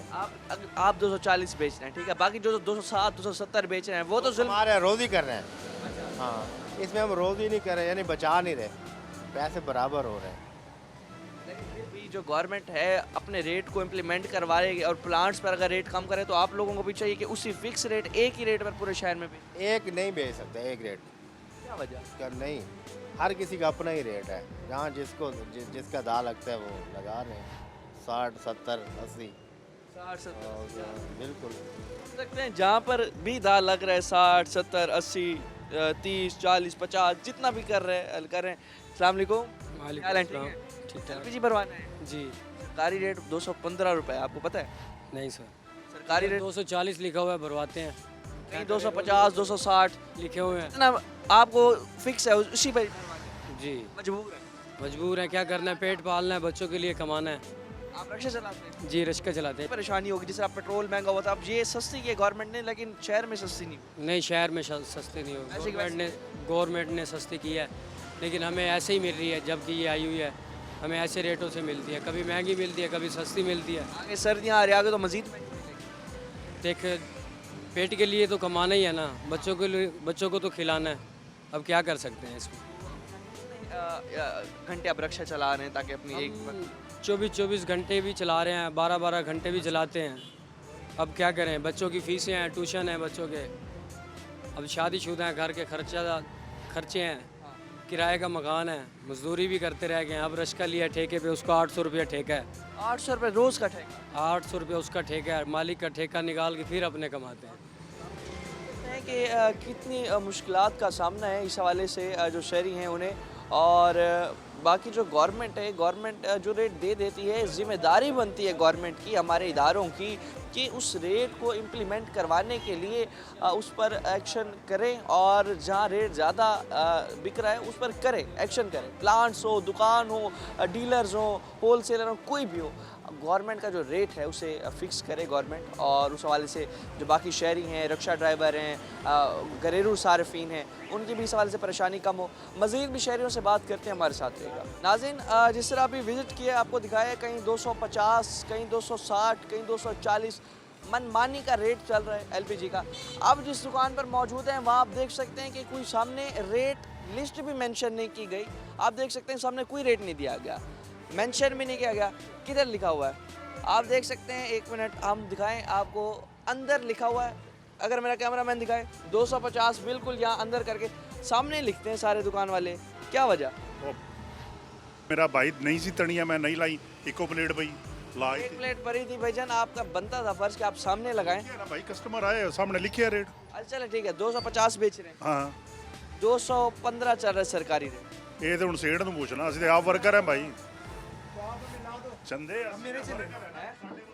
आप 240 बेच रहे हैं, ठीक है, बाकी जो 260 270 बेच रहे हैं वो तो जुल्म। हमारे रोज ही कर रहे हैं। हाँ, इसमें हम रोज ही नहीं कर रहे, यानी बचा नहीं रहे, पैसे बराबर हो रहे हैं। लेकिन फिर भी जो गवर्नमेंट है अपने रेट को इम्प्लीमेंट करवाएगी और प्लांट्स पर अगर रेट कम करे तो आप लोगों को भी चाहिए कि उसी फिक्स रेट, एक ही रेट पर पूरे शहर में भी। एक नहीं बेच सकते, एक रेट क्या वजह? का नहीं, हर किसी का अपना ही रेट है, जहाँ जिसका दाव लगता है वो लगा रहे हैं, 60 70 80। 60 70 बिल्कुल सकते हैं, जहाँ पर भी दाल लग रहा है 60 70 80 30 40 50 जितना भी कर रहे हैं। अस्सलाम वालेकुम, क्या हाल है? ठीक है, ठीक एलपीजी भरवाना है जी। सरकारी रेट 215 रुपए, आपको पता है? नहीं सर, सरकारी रेट 240 लिखा हुआ है, भरवाते हैं, कहीं 250 260 लिखे हुए हैं इतना आपको फिक्स है, उसी पर भरवाते हैं। जी। मजबूर है। मजबूर है, क्या करना है, पेट पालना है, बच्चों के लिए कमाना है। आप रिक्शा चलाते हैं, जी, रिक्शा चलाते हैं। परेशानी होगी जिस तरह पेट्रोल महंगा हुआ था, अब ये सस्ती की है गवर्नमेंट ने, लेकिन शहर में सस्ती नहीं हुई। नहीं, शहर में सस्ते नहीं हो, ऐसे की गवर्नमेंट ने सस्ती की है, लेकिन हमें ऐसे ही मिल रही है, जबकि ये आई हुई है हमें ऐसे रेटों से मिलती है, कभी महंगी मिलती है, कभी सस्ती मिलती है। आगे सर्दियाँ आ रही, आगे तो मजीद महंगी मिलेगी। देख, पेट के लिए तो कमाना ही है ना, बच्चों के लिए, बच्चों को तो खिलाना है, अब क्या कर सकते हैं इसमें। घंटे आप रिक्शा चला रहे हैं ताकि अपनी एक 24 घंटे भी चला रहे हैं, 12 घंटे भी चलाते हैं, अब क्या करें, बच्चों की फीसें हैं, ट्यूशन है बच्चों के, अब शादीशुदा हैं, घर के खर्चे हैं, किराए का मकान है, मजदूरी भी करते रह गए हैं, अब रिक्शा लिया ठेके पे, उसका 800 रुपया ठेका है। 800 रुपये रोज़ का ठेका? 800 रुपया उसका ठेका है, मालिक का ठेका निकाल के फिर अपने कमाते हैं। है कि कितनी मुश्किलात का सामना है इस हवाले से जो शहरी हैं उन्हें, और बाकी जो गवर्नमेंट जो रेट दे देती है, ज़िम्मेदारी बनती है गवर्नमेंट की, हमारे इदारों की, कि उस रेट को इम्प्लीमेंट करवाने के लिए उस पर एक्शन करें, और जहाँ रेट ज़्यादा बिक रहा है उस पर एक्शन करें। प्लांट्स हो, दुकान हो, डीलर्स हो, होलसेलर हो, कोई भी हो, गवर्नमेंट का जो रेट है उसे फिक्स करे गवर्नमेंट, और उस हवाले से जो बाकी शहरी हैं, रिक्शा ड्राइवर हैं, घरेलू सार्फिन हैं, उनकी भी इस हवाले से परेशानी कम हो। मज़ीद भी शहरियों से बात करते हैं, हमारे साथ रहेगा। नाज़रीन, जिस तरह अभी विज़िट किया, आपको दिखाया कहीं 250, कहीं 260, कहीं 240 मनमानी का रेट चल रहा है एलपीजी का। अब जिस दुकान पर मौजूद हैं वहाँ आप देख सकते हैं कि कोई सामने रेट लिस्ट भी मेंशन नहीं की गई। आप देख सकते हैं सामने कोई रेट नहीं दिया गया, मेंशन भी नहीं किया गया, किधर लिखा हुआ है आप देख सकते हैं। 1 मिनट हम दिखाएं आपको, अंदर लिखा हुआ है, अगर मेरा कैमरामैन दिखाए 250 बिल्कुल यहाँ अंदर करके सामने लिखते हैं सारे दुकान वाले। क्या वजह? मेरा भाई नहीं सी तनिया, मैं नहीं लाई, इको प्लेट भाई लाई एक प्लेट भरी थी भाईजान, आपका बनता था फर्ज कि आप सामने लगाएं ना भाई, कस्टमर आए सामने लिखे रेट। अच्छा चलो ठीक है, 250 बेच रहे हैं, हाँ 215 चल रहा है सरकारी रेट। ये तो ਹੁਣ ਸੇਠ ਨੂੰ ਪੁੱਛਣਾ, ਅਸੀਂ ਤੇ ਆਪ ਵਰਕਰ हैं भाई। चंदे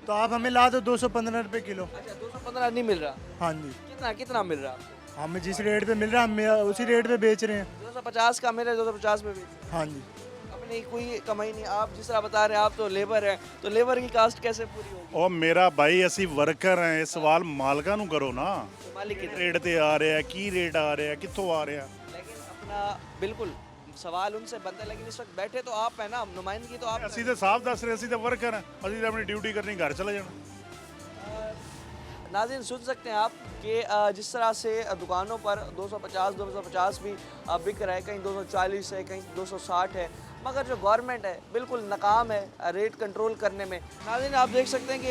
तो आप हमें ला दो 215 रुपये किलो। अच्छा 215 नहीं मिल रहा? हाँ जी, कितना मिल रहा आपको? हमें जिस रेट पे मिल रहा है हम उसी रेट पे बेच रहे हैं। 250 का मिल रहा है, 250 में बेच रहे हैं। हाँ जी, अपनी नहीं, कोई कमाई नहीं। आप जिस तरह बता रहे हैं आप तो लेबर हैं, तो लेबर की कास्ट कैसे पूरी होगी? ਉਹ ਮੇਰਾ ਭਾਈ ਅਸੀਂ ਵਰਕਰ ਹਾਂ, ਇਹ ਸਵਾਲ ਮਾਲਕਾਂ ਨੂੰ ਕਰੋ ਨਾ। तो मालिक कितने? ਰੇਟ ਤੇ ਆ ਰਿਹਾ, ਕੀ ਰੇਟ ਆ ਰਿਹਾ, ਕਿੱਥੋਂ ਆ ਰਿਹਾ? लेकिन अपना बिल्कुल सवाल उनसे बनता है, लेकिन इस वक्त बैठे तो आप है ना, नुमाइंदगी तो आप ਅਸੀਂ ਤਾਂ ਸਾਫ਼ ਦੱਸ ਰਹੇ, ਅਸੀਂ ਤਾਂ ਵਰਕਰ ਹਾਂ, ਅਸੀਂ ਤਾਂ ਆਪਣੀ ਡਿਊਟੀ ਕਰਨੀ, ਘਰ ਚਲੇ ਜਾਣਾ। नाज़रीन सुन सकते हैं आप कि जिस तरह से दुकानों पर 250 भी बिक रहा है, कहीं 240 है, कहीं 260 है, मगर जो गवर्नमेंट है बिल्कुल नाकाम है रेट कंट्रोल करने में। नाज़रीन आप देख सकते हैं कि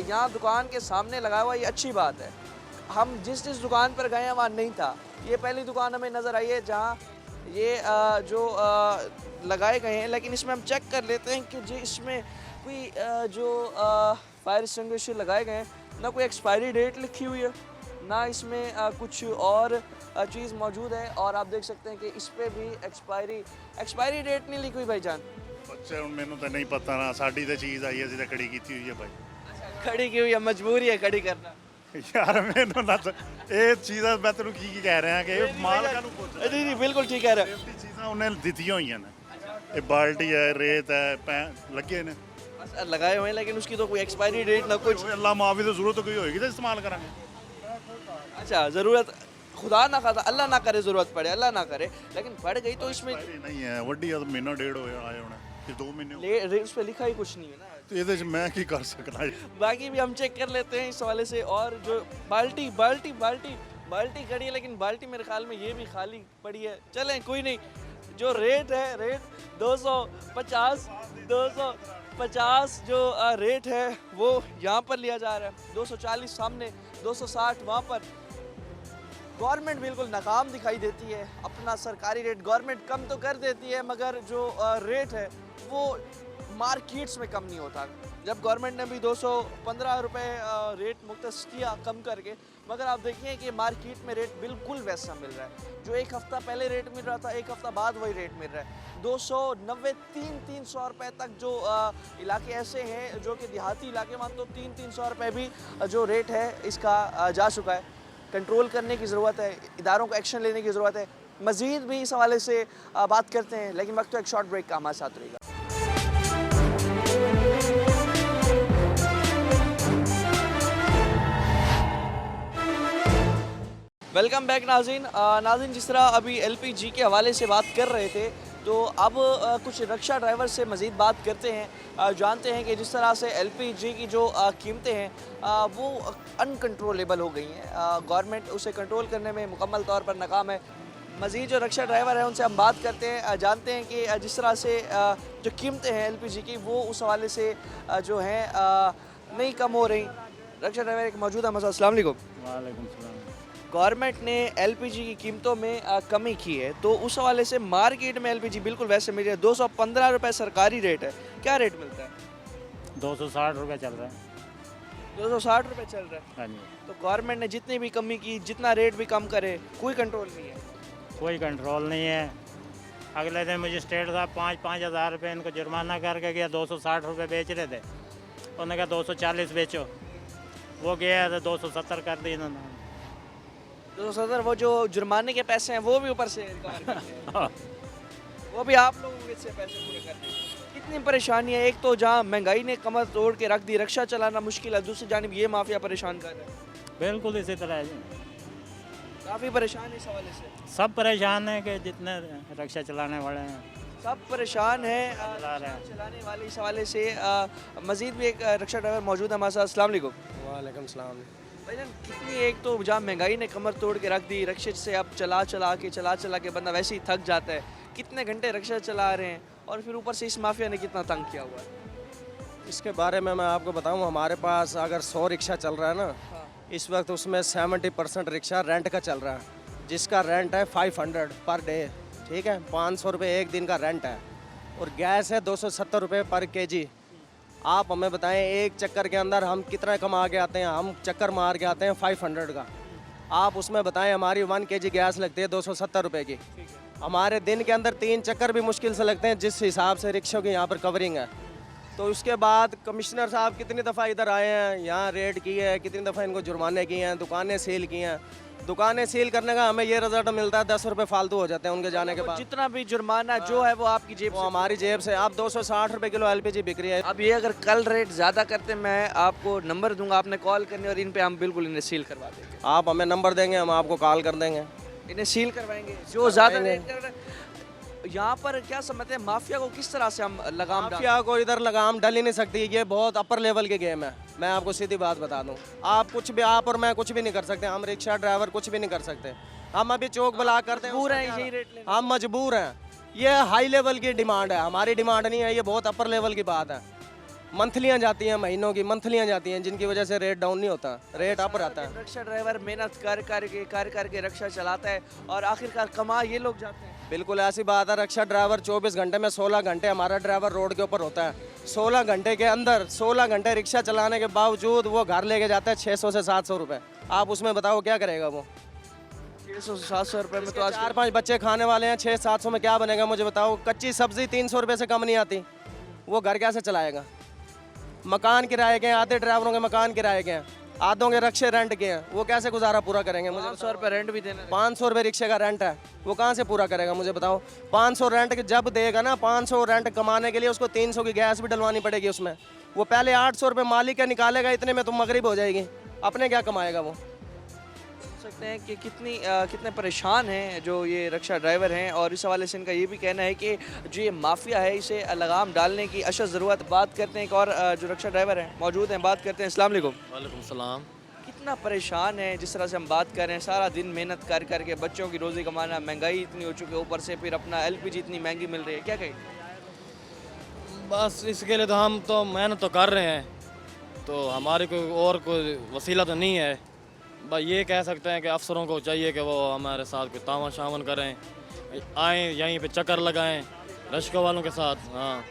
यहाँ दुकान के सामने लगा हुआ, ये अच्छी बात है। हम जिस दुकान पर गए हैं वहाँ नहीं था, ये पहली दुकान हमें नज़र आई है जहाँ ये जो लगाए गए हैं, लेकिन इसमें हम चेक कर लेते हैं कि जी इसमें कोई जो फायर एक्सटिंग्विशर लगाए गए हैं, ना कोई एक्सपायरी डेट लिखी हुई है, ना इसमें कुछ और चीज़ मौजूद है। और आप देख सकते हैं कि इस पर भी एक्सपायरी डेट नहीं लिखी हुई भाईजान। ਅੱਛਾ ਹੁਣ ਮੈਨੂੰ ਤਾਂ ਨਹੀਂ ਪਤਾ ਨਾ, ਸਾਡੀ ਤਾਂ ਚੀਜ਼ ਆਈ, ਅਸੀਂ ਤਾਂ ਖੜੀ ਕੀਤੀ ਹੋਈ ਹੈ ਭਾਈ। खड़ी की हुई है, मजबूरी है खड़ी करना। ਯਾਰ ਮੈਨੂੰ ਨਾ ਇਹ ਚੀਜ਼ਾਂ ਮੈਂ ਤੈਨੂੰ ਕੀ ਕਹਿ ਰਿਹਾ ਕਿ ਇਹ ਮਾਲਕਾਂ ਨੂੰ ਪੁੱਛ। जी जी बिल्कुल ठीक कह रहे हैं। ਸੇਫਟੀ ਚੀਜ਼ਾਂ ਉਹਨੇ ਦਿੱਤੀਆਂ ਹੋਈਆਂ ਨੇ, ਇਹ ਬਾਲਟੀ ਹੈ, ਰੇਤ ਹੈ, ਲੱਗੇ ਨੇ। अच्छा, लगाए हुए हैं, लेकिन उसकी तो कोई एक्सपायरी डेट ना कुछ। ਅੱਲਾ ਮਾਫੀ ਦੀ ਜ਼ਰੂਰਤ ਕੋਈ ਹੋਏਗੀ ਤਾਂ ਇਸਤੇਮਾਲ ਕਰਾਂਗੇ। अच्छा, ज़रूरत खुदा ना खाता, अल्लाह ना करे, ज़रूरत पड़े अल्लाह ना करे, लेकिन बढ़ गई तो इसमें ਨਹੀਂ ਹੈ ਵੱਡੀ ਆ ਤਾਂ ਮਹੀਨਾ ਡੇਢ ਹੋਇਆ ਆਏ ਹੋਣਾ, ਇਹ 2 ਮਹੀਨੇ उस पर लिखा ही कुछ नहीं है ना। ਤੇ ਇਹਦੇ 'ਚ ਮੈਂ ਕੀ ਕਰ ਸਕਦਾ? बाकी भी हम चेक कर लेते हैं इस हवाले से। और जो बाल्टी खड़ी है, लेकिन बाल्टी मेरे ख्याल में ये भी खाली पड़ी है। चलें कोई नहीं, जो रेट है, रेट 250 जो रेट है वो यहाँ पर लिया जा रहा है, 240 सामने, 260 वहाँ पर। गवर्नमेंट बिल्कुल नाकाम दिखाई देती है, अपना सरकारी रेट गवर्नमेंट कम तो कर देती है, मगर जो रेट है वो मार्केट्स में कम नहीं होता। जब गवर्नमेंट ने भी 215 रुपये रेट मुख्तस किया कम करके, मगर आप देखिए कि मार्केट में रेट बिल्कुल वैसा मिल रहा है। जो एक हफ़्ता पहले रेट मिल रहा था, एक हफ़्ता बाद वही रेट मिल रहा है। 290 300 रुपये तक जो इलाके ऐसे हैं जो कि देहाती इलाके, वहाँ तो 300 रुपये भी जो रेट है इसका जा चुका है। कंट्रोल करने की ज़रूरत है, इदारों को एक्शन लेने की ज़रूरत है। मज़ीद भी इस हवाले से बात करते हैं, लेकिन वक्त तो एक शॉर्ट ब्रेक का हमारे साथ रहेगा। वेलकम बैक नाज़रीन, जिस तरह अभी LPG के हवाले से बात कर रहे थे, तो अब कुछ रक्षा ड्राइवर से मज़ीद बात करते हैं, जानते हैं कि जिस तरह से LPG की जो कीमतें हैं वो अनकंट्रोलेबल हो गई हैं, गवर्नमेंट उसे कंट्रोल करने में मुकम्मल तौर पर नाकाम है। मज़ीद जो रक्षा ड्राइवर हैं उनसे हम बात करते हैं, जानते हैं कि जिस तरह से जो कीमतें हैं LPG की वो उस हवाले से जो हैं नहीं कम हो रही। रक्षा ड्राइवर एक मौजूदा मसला। अस्सलाम वालेकुम। वालेकुम सलाम। गवर्नमेंट ने LPG की कीमतों में कमी की है, तो उस हवाले से मार्केट में LPG बिल्कुल वैसे मिल रही है, 215 रुपये सरकारी रेट है, क्या रेट मिलता है? 260 रुपये चल रहा है। 260 रुपये चल रहा है। हाँ जी, तो गवर्नमेंट ने जितनी भी कमी की, जितना रेट भी कम करे, कोई कंट्रोल नहीं है। कोई कंट्रोल नहीं है। अगले दिन मजिस्ट्रेट साहब 5-5 हज़ार रुपये इनको जुर्माना करके गया, 260 रुपये बेच रहे थे, उन्होंने कहा 240 बेचो, वो गया तो 270 कर दी इन्होंने। 270 वो जो जुर्माने के पैसे हैं वो भी ऊपर से कवर करते हैं। वो भी आप लोगों के से पैसे पूरे करते हैं। कितनी परेशानी है, एक तो जहाँ महंगाई ने कमर तोड़ के रख दी, रक्षा चलाना मुश्किल है, दूसरी जानिब ये माफिया परेशान कर रहा है। बिल्कुल इसी तरह है जी, काफ़ी परेशान है इस हवाले से। सब परेशान हैं कि जितने रक्षा चलाने वाले हैं सब परेशान हैं चला रहे हैं। चलाने वाले इस हवाले से। मज़ीद भी एक रक्षा ड्राइवर मौजूद है हमारे साथ। अस्सलाम वालेकुम। वालेकुम सलाम। भाईजान, कितनी एक तो जहाँ महंगाई ने कमर तोड़ के रख दी, रक्षा से अब चला चला के बंदा वैसे ही थक जाता है, कितने घंटे रक्षा चला रहे हैं, और फिर ऊपर से इस माफिया ने कितना तंग किया हुआ है। इसके बारे में मैं आपको बताऊं, हमारे पास अगर 100 रिक्शा चल रहा है ना, इस वक्त उसमें 70% रिक्शा रेंट का चल रहा है, जिसका रेंट है 500 पर डे, ठीक है, 500 रुपये एक दिन का रेंट है, और गैस है 270 रुपये पर केजी। आप हमें बताएं एक चक्कर के अंदर हम कितना कमा के आते हैं? हम चक्कर मार के आते हैं 500 का। आप उसमें बताएं हमारी 1 kg गैस लगती है 270 रुपये की, हमारे दिन के अंदर 3 चक्कर भी मुश्किल से लगते हैं, जिस हिसाब से रिक्शों की यहाँ पर कवरिंग है। तो उसके बाद कमिश्नर साहब कितनी दफ़ा इधर आए हैं, यहाँ रेड की है, कितनी दफ़ा इनको जुर्माने किए हैं, दुकानें सील की हैं, दुकानें सील करने का हमें ये रिजल्ट मिलता है, 10 रुपये फालतू हो जाते हैं उनके जाने के बाद। जितना भी जुर्माना जो है वो आपकी जेब वो से। हमारी जेब से। आप 260 रुपये किलो LPG बिक रही है। अब ये अगर कल रेट ज़्यादा करते मैं आपको नंबर दूंगा, आपने कॉल करनी और इन पे हम बिल्कुल इन्हें सील करवा देंगे। आप हमें नंबर देंगे, हम आपको कॉल कर देंगे, इन्हें सील करवाएंगे जो ज़्यादा रेट कर रहे हैं। यहाँ पर क्या समझते हैं माफिया को किस तरह से हम लगाम डाल? माफिया को इधर लगाम डल ही नहीं सकती। ये बहुत अपर लेवल की गेम है, मैं आपको सीधी बात बता दूं। आप और मैं कुछ भी नहीं कर सकते, हम रिक्शा ड्राइवर कुछ भी नहीं कर सकते। हम अभी चौक ब्लॉक करते हैं, मजबूर हैं यही रेट लेने। हम मजबूर हैं। ये हाई लेवल की डिमांड है, हमारी डिमांड नहीं है, ये बहुत अपर लेवल की बात है। मंथलियाँ जाती हैं, महीनों की मंथलियाँ जाती हैं, जिनकी वजह से रेट डाउन नहीं होता, रेट अप रहता है। रिक्शा ड्राइवर मेहनत कर करके रिक्शा चलाता है और आखिरकार कमा ये लोग जाते हैं। बिल्कुल ऐसी बात है। रिक्शा ड्राइवर 24 घंटे में 16 घंटे हमारा ड्राइवर रोड के ऊपर होता है। 16 घंटे के अंदर 16 घंटे रिक्शा चलाने के बावजूद वो घर लेके जाता है 600 से 700 रुपये। आप उसमें बताओ क्या करेगा वो? 600 से 700 रुपये में तो आज 4-5 बच्चे खाने वाले हैं, 600-700 में क्या बनेगा मुझे बताओ? कच्ची सब्जी 300 रुपये से कम नहीं आती, वो घर कैसे चलाएगा? मकान किराए के हैं, आधे ड्राइवरों के मकान किराए के हैं, आधों के रिक्शे रेंट के हैं, वो कैसे गुजारा पूरा करेंगे? मुझे 500 रुपये रेंट भी देना है। 500 रुपये रिक्शे का रेंट है, वो कहाँ से पूरा करेगा मुझे बताओ? 500 रेंट जब देगा ना, 500 रेंट कमाने के लिए उसको 300 की गैस भी डलवानी पड़ेगी उसमें। वो पहले 800 रुपये मालिक का निकालेगा, इतने में तो मगरिब हो जाएगी, अपने क्या कमाएगा वो? सकते हैं कि कितने परेशान हैं जो ये रिक्शा ड्राइवर हैं और इस हवाले से इनका ये भी कहना है कि जो ये माफिया है इसे लगाम डालने की अशद ज़रूरत। बात करते हैं एक और जो रिक्शा ड्राइवर हैं मौजूद हैं, बात करते हैं। अस्सलाम वालेकुम। वालेकुम सलाम। कितना परेशान है जिस तरह से हम बात कर रहे हैं, सारा दिन मेहनत कर करके बच्चों की रोज़ी कमाना, महंगाई इतनी हो चुकी है, ऊपर से फिर अपना LPG इतनी महंगी मिल रही है, क्या कहें? बस इसके लिए तो हम तो मेहनत तो कर रहे हैं, तो हमारे कोई वसीला तो नहीं है। बस ये कह सकते हैं कि अफसरों को चाहिए कि वो हमारे साथ कोई तावन शावन करें, आएँ यहीं पे चक्कर लगाएं रिक्शा वालों के साथ। हाँ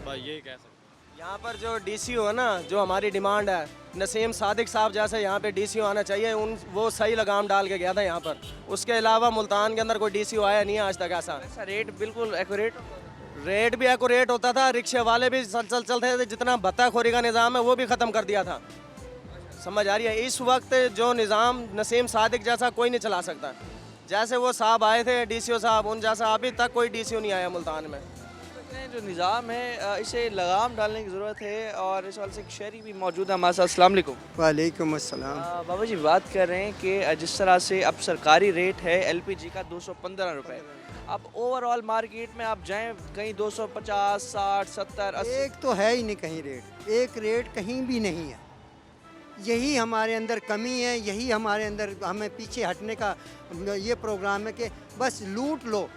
बस यही कह सकते हैं। यहाँ पर जो DCO है ना, जो हमारी डिमांड है, नसीम सादिक साहब जैसे यहाँ पे DCO आना चाहिए। वो सही लगाम डाल के गया था यहाँ पर। उसके अलावा मुल्तान के अंदर कोई DCO आया नहीं है आज तक ऐसा। रेट बिल्कुल एक्यूरेट, रेट भी एक्यूरेट होता था, रिक्शे वाले भी चलते थे। जितना भत्ताखोरी का निज़ाम है वो भी ख़त्म कर दिया था, समझ आ रही है? इस वक्त जो निज़ाम नसीम सादिक जैसा कोई नहीं चला सकता। जैसे वो साहब आए थे DCO साहब, उन जैसा अभी तक कोई DCO नहीं आया मुल्तान में। जो निज़ाम है इसे लगाम डालने की ज़रूरत है और इस वाले से एक शहरी भी मौजूद है हमारे साथ। अस्सलाम वालेकुम। वालेकुम अस्सलाम। बाबा जी बात कर रहे हैं कि जिस तरह से अब सरकारी रेट है LPG का 215 रुपये, अब ओवरऑल मार्केट में आप जाएं कहीं 250, 60, 70, 80। एक तो है ही नहीं कहीं रेट, एक रेट कहीं भी नहीं है। यही हमारे अंदर कमी है, यही हमारे अंदर हमें पीछे हटने का ये प्रोग्राम है कि बस लूट लो।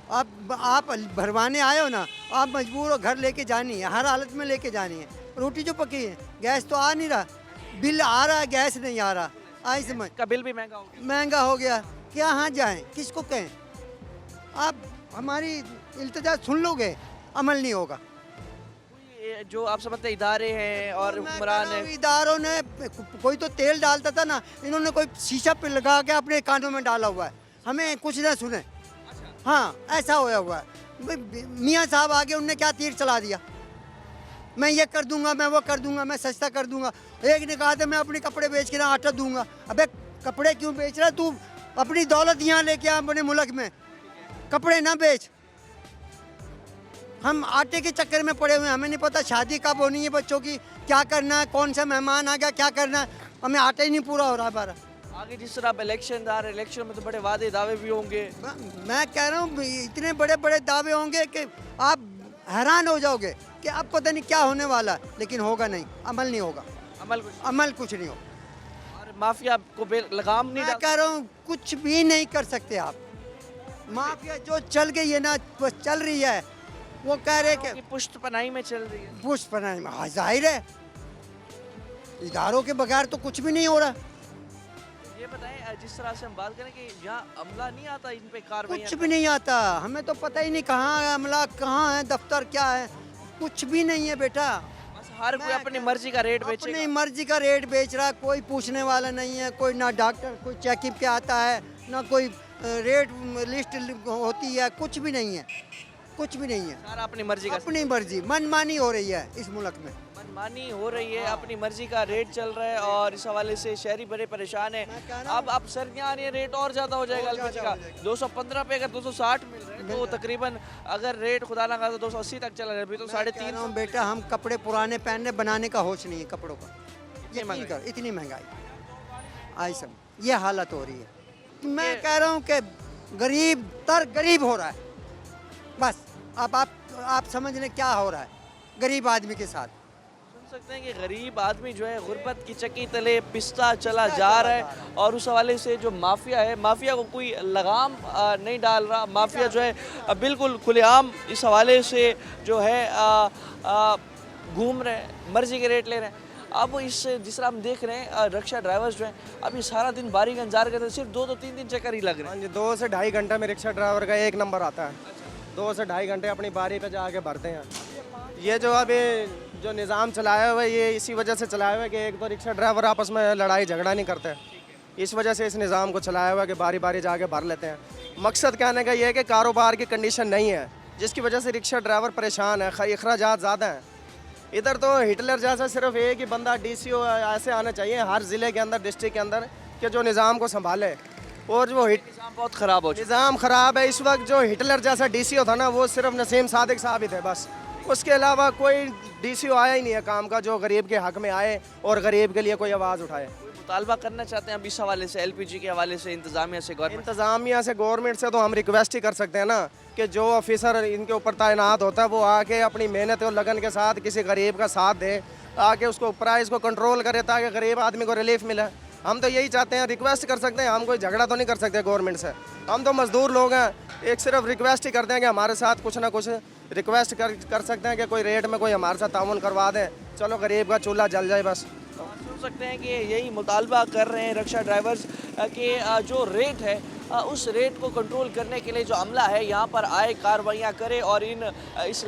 आप भरवाने आए हो ना, आप मजबूर हो, घर लेके जानी है, हर हालत में लेके जानी है। रोटी जो पकी है, गैस तो आ नहीं रहा, बिल आ रहा है, गैस नहीं आ रहा। आई समझ का बिल भी महंगा हो गया। क्या हाँ जाएं, किसको कहें? आप हमारी इल्तिजा सुन लोगे, अमल नहीं होगा। जो आप समझते इदारे हैं और हुक्मरान हैं, इदारों ने कोई तो तेल डालता था ना, इन्होंने कोई शीशा पे लगा के अपने कानों में डाला हुआ है, हमें कुछ ना सुने। हाँ ऐसा होया हुआ है। मियाँ साहब आगे उनने क्या तीर चला दिया, मैं ये कर दूंगा, मैं वो कर दूंगा, मैं सस्ता कर दूंगा। एक ने कहा था मैं अपने कपड़े बेच के ना आटा दूंगा। अबे कपड़े क्यों बेच रहा तू? अपनी दौलत यहाँ लेके आ अपने मुल्क में, कपड़े ना बेच। हम आटे के चक्कर में पड़े हुए हैं, हमें नहीं पता शादी कब होनी है बच्चों की, क्या करना है, कौन सा मेहमान आ गया, क्या करना है, हमें आटा ही नहीं पूरा हो रहा हमारा। आगे जिस तरह इलेक्शन आ रहे, इलेक्शन में तो बड़े वादे दावे भी होंगे। मैं कह रहा हूँ इतने बड़े बड़े दावे होंगे कि आप हैरान हो जाओगे कि अब पता नहीं क्या होने वाला है, लेकिन होगा नहीं, अमल नहीं होगा। अमल कुछ नहीं होगा। और माफिया को लगाम नहीं, मैं कह रहा हूँ कुछ भी नहीं कर सकते आप। माफिया जो चल गई है ना, बस चल रही है। वो कह रहे कि पुष्ट पनाही में चल रही है। पुष्ट पनाही में, हाँ जाहिर है, इदारों के बगैर तो कुछ भी नहीं हो रहा। ये बताएं जिस तरह से हम बात करें कि यहाँ अमला नहीं आता, इन पे कार्रवाई कुछ भी नहीं आता, हमें तो पता ही नहीं कहाँ है अमला, कहाँ है दफ्तर, क्या है, कुछ भी नहीं है बेटा। हर कोई अपनी मर्जी का रेट बेचे, अपनी मर्जी का रेट बेच रहा, कोई पूछने वाला नहीं है, कोई ना डॉक्टर कोई चेकअप पे आता है, ना कोई रेट लिस्ट होती है, कुछ भी नहीं है, कुछ भी नहीं है। सारा अपनी मर्जी का, अपनी मर्जी, मनमानी हो रही है इस मुल्क में। मनमानी हो रही है, अपनी मर्जी का रेट चल रहा है और इस हवाले से शहरी बड़े परेशान हैं। अब सर्दियाँ आ रही है, रेट और ज़्यादा हो जाएगा एलपीजी का। 215 पे अगर 260 मिल रहे हैं तो तकरीबन अगर रेट खुदा ना खासा 280 तक चला जाए, अभी तो 350। बेटा हम कपड़े पुराने पहनने बनाने का होश नहीं है कपड़ों का, यकीन कर, इतनी महंगाई आई सब, ये हालत हो रही है। मैं कह रहा हूँ कि गरीब तर गरीब हो रहा है बस। अब आप समझ लें क्या हो रहा है गरीब आदमी के साथ। सुन सकते हैं कि गरीब आदमी जो है गुर्बत की चक्की तले पिसता चला जा रहा है और उस हवाले से जो माफिया है, माफिया को कोई लगाम नहीं डाल रहा। माफिया जो है बिल्कुल खुलेआम इस हवाले से जो है घूम रहे हैं, मर्जी के रेट ले रहे हैं। अब इस जिस तरह हम देख रहे हैं रिक्शा ड्राइवर्स जो हैं अभी सारा दिन बारी का इंतजार करते हैं, सिर्फ 2 3 दिन चक्कर ही लग रहे हैं। 2 से 2.5 घंटे में रिक्शा ड्राइवर का 1 नंबर आता है। 2 से 2.5 घंटे अपनी बारी पे जाके भरते हैं। ये जो अभी जो निज़ाम चलाया हुआ है ये इसी वजह से चलाया हुआ है कि एक तो रिक्शा ड्राइवर आपस में लड़ाई झगड़ा नहीं करते, इस वजह से इस निज़ाम को चलाया हुआ है कि बारी बारी जाके भर लेते हैं। मकसद कहने का ये है कि कारोबार की कंडीशन नहीं है, जिसकी वजह से रिक्शा ड्राइवर परेशान है, अखराजात ज़्यादा हैं। इधर तो हिटलर जैसा सिर्फ एक ही बंदा डीसीओ ऐसे आना चाहिए हर ज़िले के अंदर, डिस्ट्रिक्ट के अंदर, कि जो निज़ाम को संभाले। और जो निज़ाम बहुत ख़राब हो, निज़ाम ख़राब है इस वक्त। जो हिटलर जैसा डीसीओ था ना वो सिर्फ नसीम सादिक साहब ही थे बस, उसके अलावा कोई डीसीओ आया ही नहीं है काम का जो गरीब के हक में आए और गरीब के लिए कोई आवाज़ उठाए। मुतालबा करना चाहते हैं अब इस हवाले से, एलपीजी के हवाले से इंतज़ामिया से, गवर्नमेंट से तो हम रिक्वेस्ट ही कर सकते हैं ना कि जो ऑफिसर इनके ऊपर तैनात होता है वो आके अपनी मेहनत और लगन के साथ किसी गरीब का साथ दे, आके उसको प्राइस को कंट्रोल करे ताकि गरीब आदमी को रिलीफ मिले। हम तो यही चाहते हैं, रिक्वेस्ट कर सकते हैं, हम कोई झगड़ा तो नहीं कर सकते गवर्नमेंट से, हम तो मजदूर लोग हैं। एक सिर्फ रिक्वेस्ट ही करते हैं कि हमारे साथ कुछ ना कुछ रिक्वेस्ट कर सकते हैं कि कोई रेट में कोई हमारे साथ ताउन करवा दें, चलो गरीब का चूल्हा जल जाए बस। सुन सकते हैं कि यही मुतालबा कर रहे हैं रिक्शा ड्राइवर्स कि जो रेट है उस रेट को कंट्रोल करने के लिए जो अमला है यहाँ पर आए, कार्रवाइयाँ करे और इस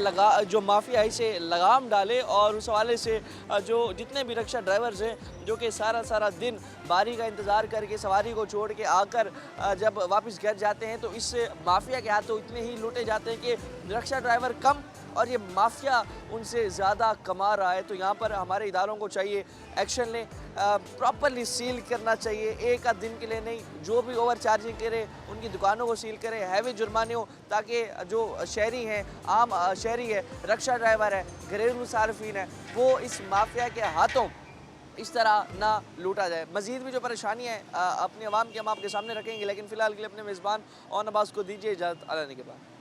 जो माफिया है इसे लगाम डाले। और उस हवाले से जो जितने भी रिक्शा ड्राइवर्स हैं जो कि सारा दिन बारी का इंतज़ार करके सवारी को छोड़ के आकर जब वापस घर जाते हैं तो इस माफिया के हाथों इतने ही लूटे जाते हैं कि रिक्शा ड्राइवर कम और ये माफिया उनसे ज़्यादा कमा रहा है। तो यहाँ पर हमारे इदारों को चाहिए एक्शन लें, प्रॉपरली सील करना चाहिए, एक आध दिन के लिए नहीं। जो भी ओवर चार्जिंग करे उनकी दुकानों को सील करें, हैवी जुर्माने हो, ताकि जो शहरी हैं, आम शहरी है, रिक्शा ड्राइवर है, घरेलू सार्फिन है, वो इस माफिया के हाथों इस तरह ना लूटा जाए। मज़ीद भी जो परेशानियाँ हैं अपनी आवाम के हम आपके सामने रखेंगे, लेकिन फ़िलहाल के लिए अपने मेज़बान और नवाज़ को दीजिए इजाज़त। आने के बाद